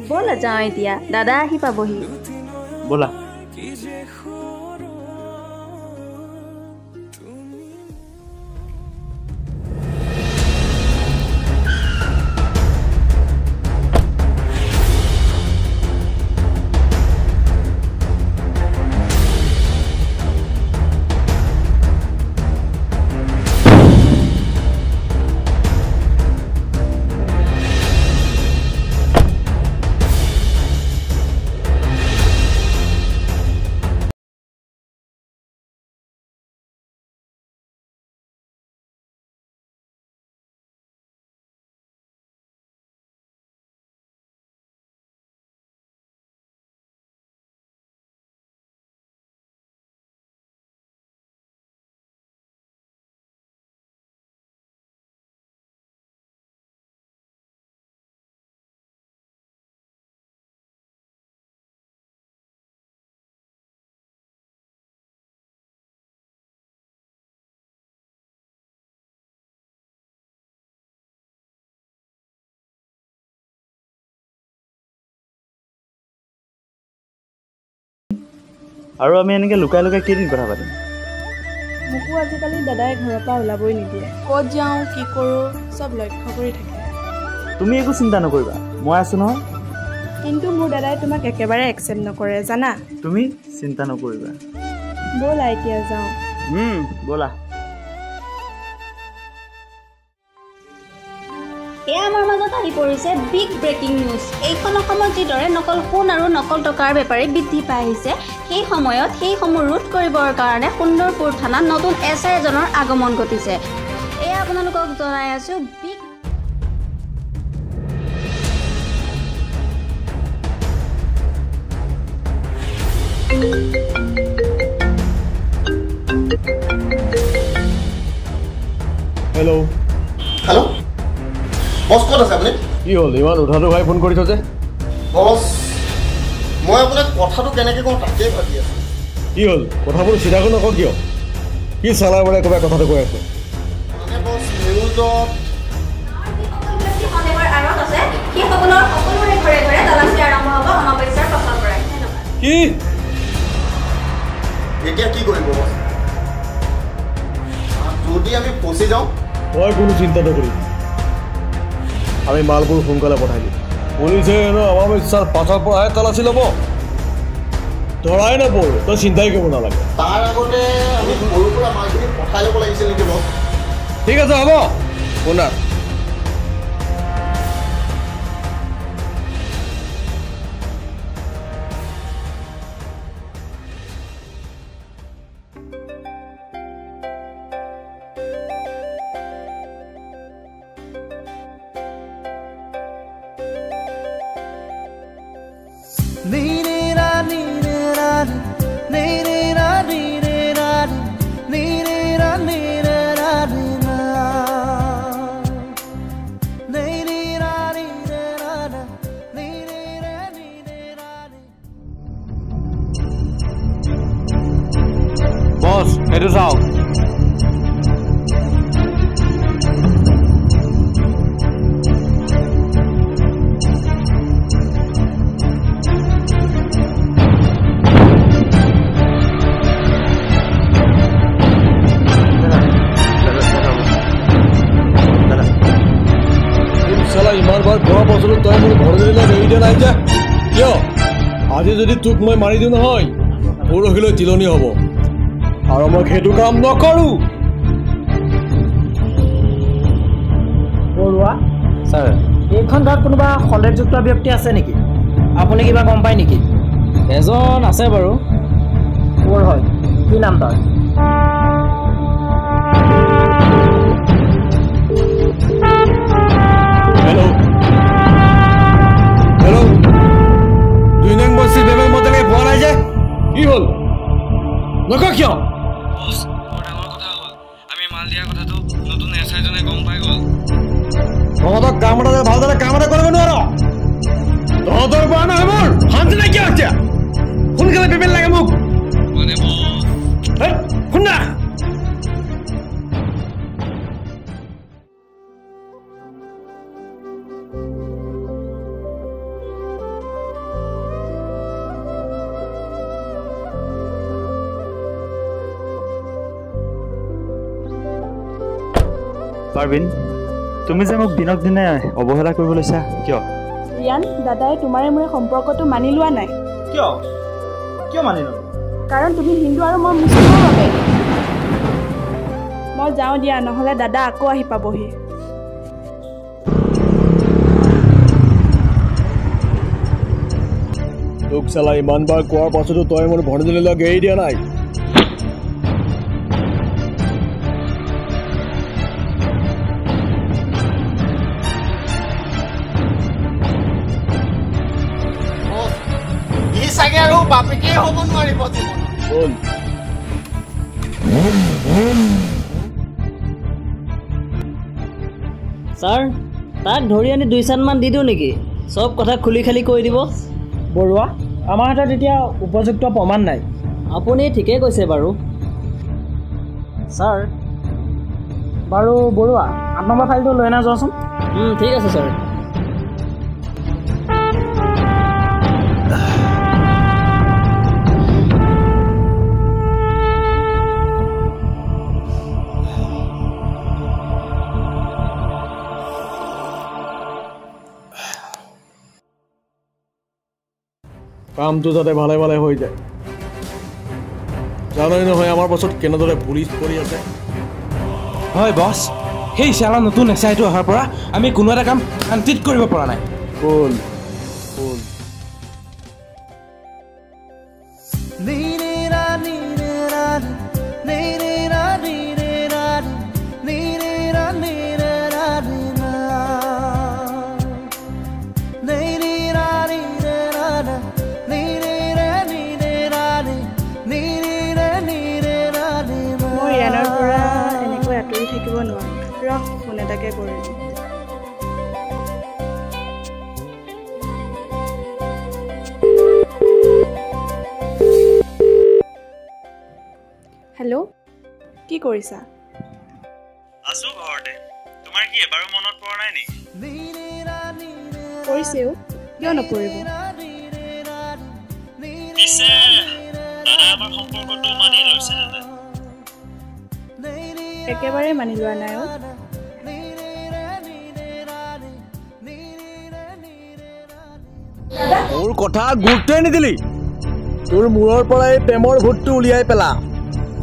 बोला जाओ এতিয়া দাদা আহি পাবহি बोला আৰু আমি এনেকে লুকাই লুকাই কেইদিন কথা পাতিম মোকো আজিকালি দাদাই ঘৰৰ পৰা ওলাবই নিদিয়ে ক'ত যাওঁ কি কৰোঁ সব লক্ষ্য কৰি থাকে তুমি একো চিন্তা নকৰিবা মই আছো নহয় কিন্তু মোৰ দাদাই তোমাক একেবাৰে একচেপ্ট নকৰে জানা তুমি চিন্তা নকৰিবা ব'লা এতিয়া যাওঁ ব'লা এয়া আমাৰ মাজত আহি পৰিছে বিগ ব্ৰেকিং নিউজ এইখন অসমত যিদৰে নকল সোণ আৰু নকল টকাৰ বেপাৰী বৃদ্ধি পাই আহিছে সেই সময়ত সেইসমূহ ৰোধ কৰিবৰ কাৰণে সুন্দৰপুৰ থানাত নতুন এছআই এজনৰ আগমন ঘটিছে এয়া আপোনালোকক জনাই আছো বিগ হেল্ল' হেল্ল' বস ক'ত আছে আপুনি কি হ'ল ইমান উঠাটো ভাই ফোন কৰিছ যে বস মই আপোনাক কথাটো কেনেকৈ কওঁ তাকেই ভাবি আছোঁ কি হ'ল কথাবোৰ চিধাকৈ নকওঁ কিয় কি চালাই বলে ক'ৰবাত কথাটো কৈ আছোঁ মানে বস নিউজত কি এতিয়া কি কৰিব বস যদি আমি ফচি যাওঁ তই কোনো চিন্তা নকৰিবি আমি মালবোৰ সোনকালে পঠাই দিম পুলিচে আমাৰ ইচ্ছাৰ পাছৰ পৰাহে তালাচী ল'ব ধৰাই নাপৰ তই চিন্তাই কৰিব নালাগে তাৰ আগতে আমি সৰুৰ পৰা মালখিনি পঠাই ল'ব লাগিছিল নেকি বস ঠিক আছে হ'ব শুনা বস এইটো চাওক পাছতো তই মোৰ ভৰজনীলৈ এৰি দিয়া নাই যে কিয় আজি যদি তোক মই মাৰি দিওঁ নহয় পৰহিলৈ তিলনি হ'ব আৰু মই সেইটো কাম নকৰোঁ বৰুৱা ছাৰ এইখন গাঁৱত কোনোবা সন্দেহযুক্ত ব্যক্তি আছে নেকি আপুনি কিবা গম পায় নেকি এজন আছে বাৰু ক'ৰ হয় কি নাম তাৰ হেল্ল' হেল্ল' 2 নং বস্তি বেবেল মতেলৈ পোৱা নাই যে কি হ'ল নকওঁ কিয় তহঁতক কাম এটা ভালদৰে কাম এটা কৰিব নোৱাৰ তহঁতৰ পৰা নহয় মোৰ শান্তি নাইকিয়া হৈছে সোনকালে পেমেণ্ট লাগে মোক শুনা পাৰবিন তুমি যে মোক দিনক দিনে অৱহেলা কৰিব লৈছা কিয় ৰিয়ান দাদাই তোমাৰে মোৰে সম্পৰ্কটো মানি লোৱা নাই কিয় কিয় মানি ল'ব কাৰণ তুমি হিন্দু আৰু মই মুছলিমৰ বাবে মই যাওঁ দিয়া নহ'লে দাদা আকৌ আহি পাবহি তোক চালা ইমানবাৰ কোৱাৰ পাছতো তই মোৰ ভৰজনীলৈ এৰি দিয়া নাই চাগে আৰু বাপেকেই হ'ব নোৱাৰিব জীৱনত ছাৰ তাক ধৰি আনি 2 চানমান দি দিওঁ নেকি চব কথা খুলি খালি কৈ দিব বৰুৱা আমাৰ হাতত এতিয়া উপযুক্ত প্ৰমাণ নাই আপুনি ঠিকেই কৈছে বাৰু ছাৰ বাৰু বৰুৱা 8 নম্বৰ ফাইলটো লৈ আনা যোৱাচোন ঠিক আছে ছাৰ কামটো যাতে ভালে ভালে হৈ যায় জানই নহয় আমাৰ পাছত কেনেদৰে পুলিচ কৰি আছে হয় বছ সেই চালা নতুন এছআইটো অহাৰ পৰা আমি কোনো এটা কাম শান্তিত কৰিব পৰা নাই বল ফোন এটাকে কৰিম হেল্ল' কি কৰিছা আছো ঘৰতে তোমাৰ কি এবাৰো মনত পৰা নাই নেকি কৰিছেও কিয় নকৰিব পিছে দাদা আমাৰ সম্পৰ্কটো মানি লৈছে একেবাৰে মানি লোৱা নাই মোৰ কথা গুৰুত্বই নিদিলি তোৰ মূৰৰ পৰা এই প্ৰেমৰ ভূতটো উলিয়াই পেলা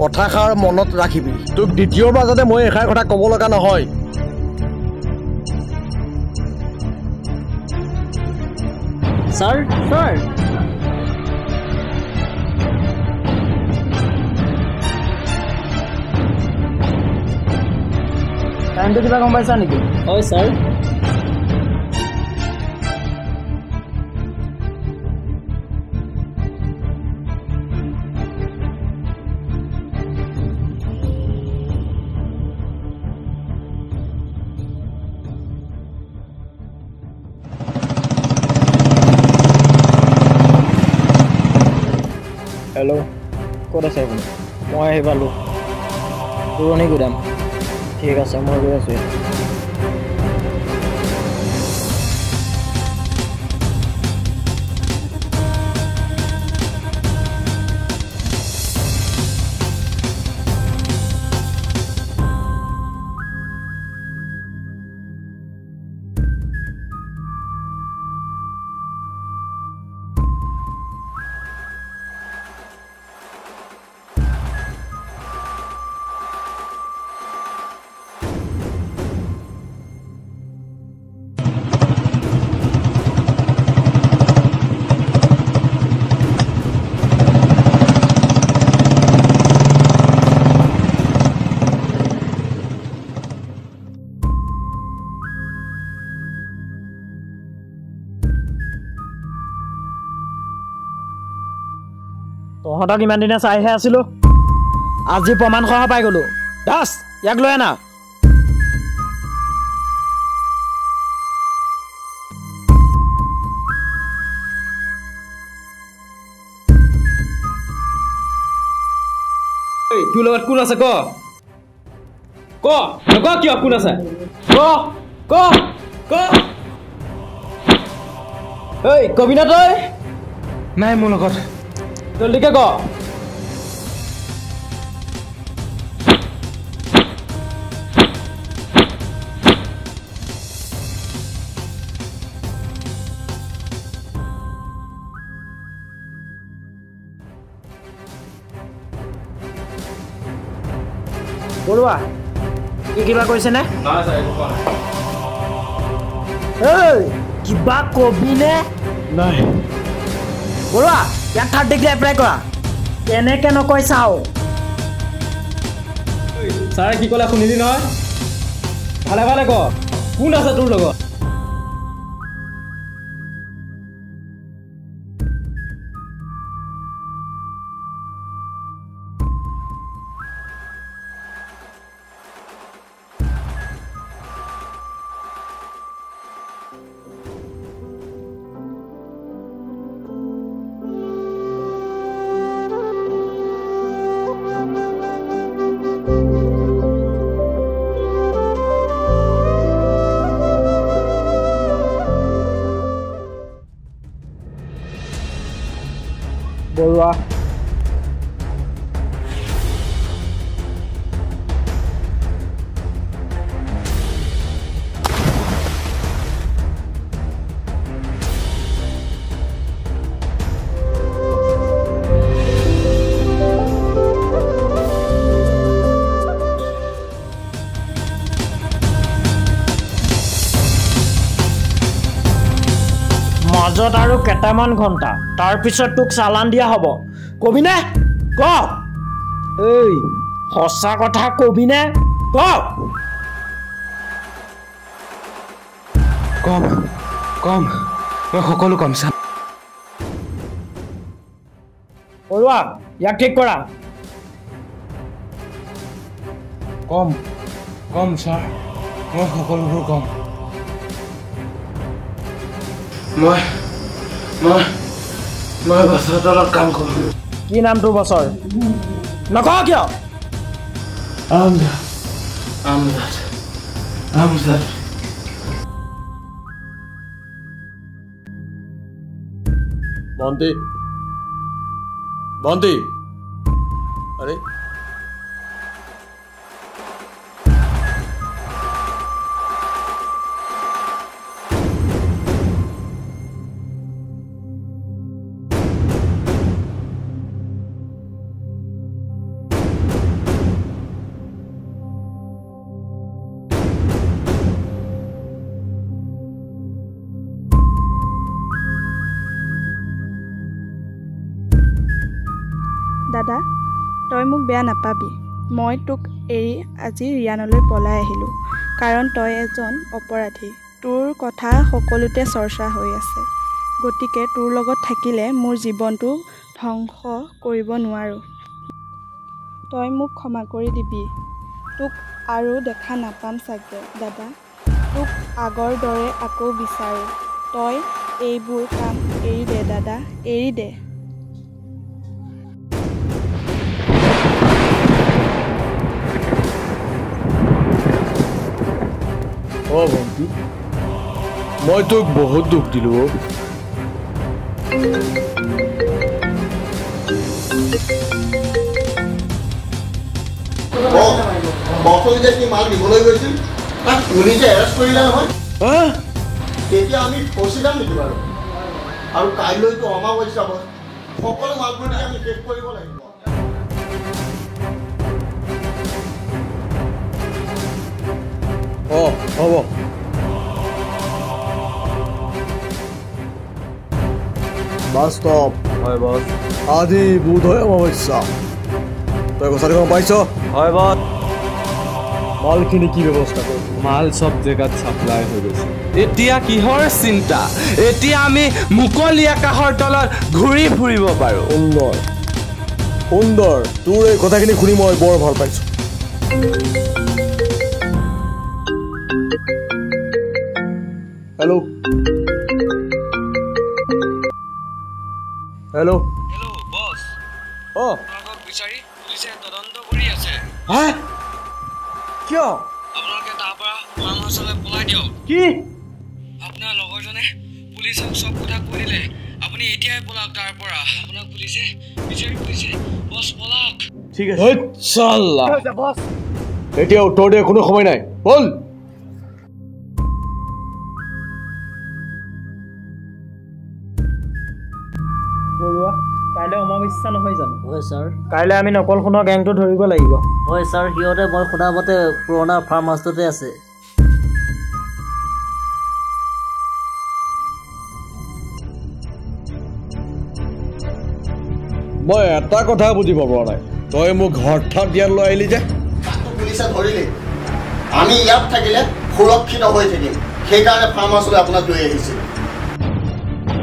কথাষাৰ মনত ৰাখিবি তোক দ্বিতীয়বাৰ যাতে মই এষাৰ কথা ক'ব লগা নহয় ছাৰ ছাৰ টাইমটো কিবা গম পাইছা নেকি হয় ছাৰ হেল্ল' ক'ত আছে আপুনি মই আহি পালোঁ পুৰণি গুদাম ঠিক আছে মই গৈ আছোঁ তহঁতক ইমান দিনে চাইহে আছিলোঁ আজি প্ৰমাণ সহ পাই গ'লোঁ দাস ইয়াক লৈ আনা তোৰ লগত কোন আছে ক কিয় কোন আছে কবি না তই নাই মোৰ লগত জলদিকে ক বৰুৱা কি কিবা কৈছেনে কিবা কবিনে নাই বৰুৱা ইয়াক থাৰ্ড ডিগ্ৰী এপ্লাই কৰা কেনেকে নকয় চাওঁ ছাৰে কি ক'লে শুনিলি নহয় ভালে ভালে ক কোন আছে তোৰ লগত বৰুৱা মাজত আৰু কেইটামান ঘণ্টা তাৰপিছত তোক চালান দিয়া হ'ব কবিনে ক এই সঁচা কথা কবিনে ক কম মই সকলো কম ছাৰ বৰুৱা ইয়াক ঠিক কৰা কম ছাৰ মই সকলোবোৰ কম মই বাছৰ তলত কাম কৰোঁ কি নাম তোৰ বছৰ নক কিয় আমজাদ বন্তি আৰে দাদা তই মোক বেয়া নাপাবি মই তোক এৰি আজি ৰিয়ানলৈ পলাই আহিলোঁ কাৰণ তই এজন অপৰাধী তোৰ কথা সকলোতে চৰ্চা হৈ আছে গতিকে তোৰ লগত থাকিলে মোৰ জীৱনটো ধ্বংস কৰিব নোৱাৰোঁ তই মোক ক্ষমা কৰি দিবি তোক আৰু দেখা নাপাম চাগে দাদা তোক আগৰ দৰে আকৌ বিচাৰোঁ তই এইবোৰ কাম এৰি দে দাদা এৰি দে ভণ্টি মই তোক বহুত দুখ দিলোঁ বছৰি কি মাল দিবলৈ গৈছিল তাক পুলিচে এৰেষ্ট কৰিলে নহয় তেতিয়া আমি ফচি যাম নেকি বাৰু আৰু কাইলৈতো অমাৱস্যা হ'ব সকলো মালবোৰ আমি শেষ কৰিব লাগিব হ'ব বাস্তৱ হয় বছ আজি বোধহয় অমাৱস্যা তই কথাটো গম পাইছ হয় বছ মালখিনি কি ব্যৱস্থা কৰিবি মাল চব জেগাত চাপ্লাই হৈ গৈছে এতিয়া কিহৰ চিন্তা এতিয়া আমি মুকলি আকাশৰ তলত ঘূৰি ফুৰিব পাৰোঁ সুন্দৰ সুন্দৰ তোৰ এই কথাখিনি শুনি মই বৰ ভাল পাইছোঁ হেল্ল' হেল্ল' হেল্ল' বছ অঁ আপোনালোকক বিচাৰি পুলিচে তদন্ত কৰি আছে হা কিয় আপোনালোকে তাৰ পৰা ফাৰ্ম হাউচলৈ পলাই দিয়ক কি আপোনাৰ লগৰজনে পুলিচক চব কথা কৈ দিলে আপুনি এতিয়াই পলাওক তাৰ পৰা আপোনাক পুলিচে বিচাৰি ফুৰিছে বছ পলাওক ঠিক আছে চাল্লা এতিয়া উত্তৰ দিয়া কোনো সময় নাই বল বৰুৱা কাইলৈ অমাৱস্যা নহয় জানো হয় ছাৰ কাইলৈ আমি নকল সোণৰ গেংটো ধৰিব লাগিব হয় ছাৰ সিহঁতে মই শুনা মতে পুৰণা ফাৰ্ম হাউচটোতে আছে মই এটা কথা বুজিব পৰা নাই তই মোক হঠাৎ ইয়ালৈ আহিলি যে তাকো পুলিচে ধৰিলে আমি ইয়াত থাকিলে সুৰক্ষিত হৈ থাকিম সেইকাৰণে ফাৰ্ম হাউচলৈ আপোনাক লৈ আহিছিল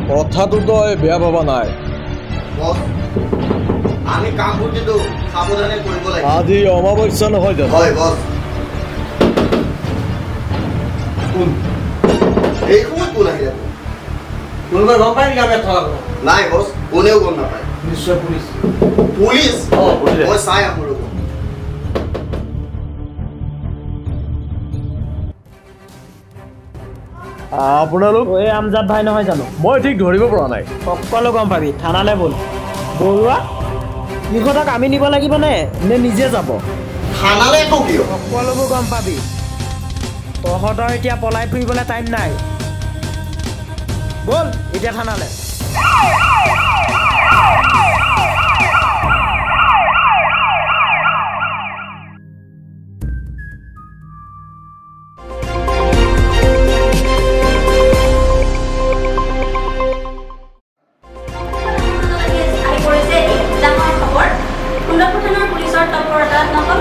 কথাটো তই বেয়া ভবা নাই বছ আমি কামবোৰ কিন্তু সাৱধানে কৰিব লাগিব আজি অমাৱস্যা নহয় জানো হয় বছ কোন এই সময়ত কোন আহিলে কোনোবাই গম পায় নেকি আমি থকা নাই বছ কোনেও গম নাপায় নিশ্চয় পুলিচ পুলিচ মই চাই আহোঁ ৰ'ব আপোনালোক এই আমজাদ ভাই নহয় জানো মই ঠিক ধৰিব পৰা নাই সকলো গম পাবি থানালৈ ব'ল বৰুৱা ইহঁতক আমি নিব লাগিব নে নিজে যাব থানালৈ একো কিয় সকলোবোৰ গম পাবি তহঁতৰ এতিয়া পলাই ফুৰিবলৈ টাইম নাই ব'ল এতিয়া থানালৈ আহি পৰিছে এই ডাঙৰ খবৰ সুন্দৰপথানৰ পুলিচৰ তৎপৰতাত নকল